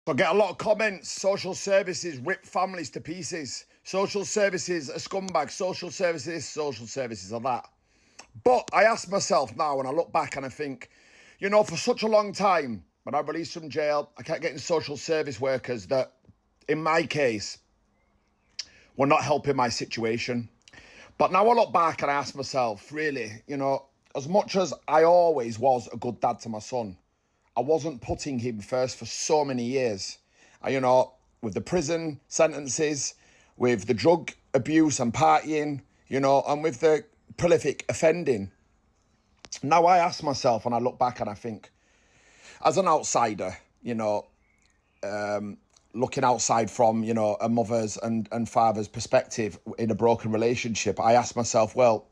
I get a lot of comments. Social services rip families to pieces. Social services are scumbags. Social services this, social services are that. But I ask myself now, and I look back and I think, for such a long time, when I released from jail, I kept getting social service workers that, in my case, were not helping my situation. But now I look back and I ask myself, really, as much as I always was a good dad to my son, I wasn't putting him first for so many years. With the prison sentences, with the drug abuse and partying, and with the prolific offending. Now I ask myself and I look back and I think, as an outsider, looking outside from, a mother's and father's perspective in a broken relationship, I ask myself, well,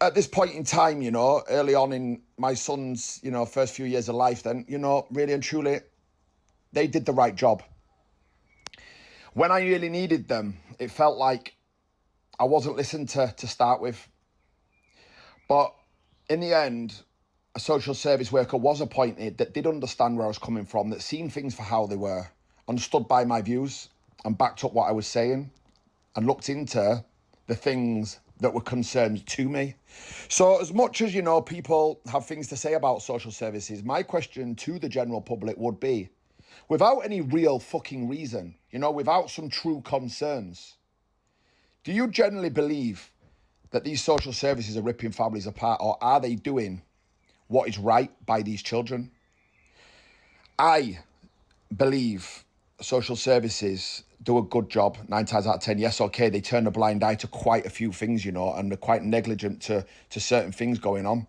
at this point in time, early on in my son's, first few years of life, then, really and truly, they did the right job. When I really needed them, it felt like I wasn't listened to start with. But in the end, a social service worker was appointed that did understand where I was coming from, that seen things for how they were, understood by my views and backed up what I was saying and looked into the things that were concerns to me. So as much as, people have things to say about social services, my question to the general public would be, without any real fucking reason, without some true concerns, do you generally believe that these social services are ripping families apart, or are they doing what is right by these children? I believe social services do a good job 9 times out of 10. Yes, okay, they turn a blind eye to quite a few things, and they're quite negligent to certain things going on.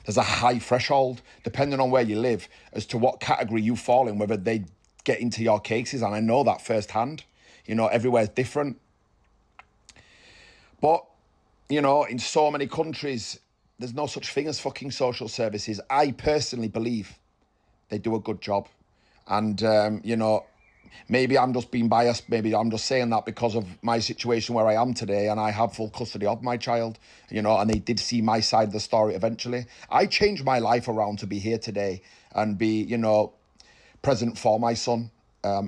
There's a high threshold, depending on where you live, as to what category you fall in, whether they get into your cases, and I know that firsthand. Everywhere's different. But, in so many countries, there's no such thing as fucking social services. I personally believe they do a good job. And, maybe I'm just being biased. Maybe I'm just saying that because of my situation where I am today and I have full custody of my child, and they did see my side of the story eventually. I changed my life around to be here today and be, present for my son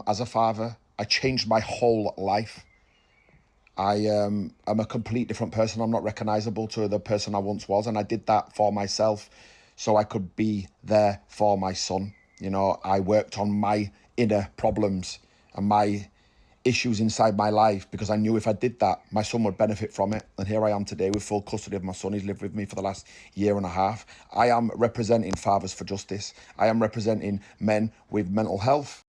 as a father. I changed my whole life. I am a complete different person. I'm not recognisable to the person I once was. And I did that for myself so I could be there for my son. I worked on my inner problems and my issues inside my life because I knew if I did that, my son would benefit from it. And here I am today with full custody of my son. He's lived with me for the last year and a half. I am representing Fathers for Justice. I am representing men with mental health.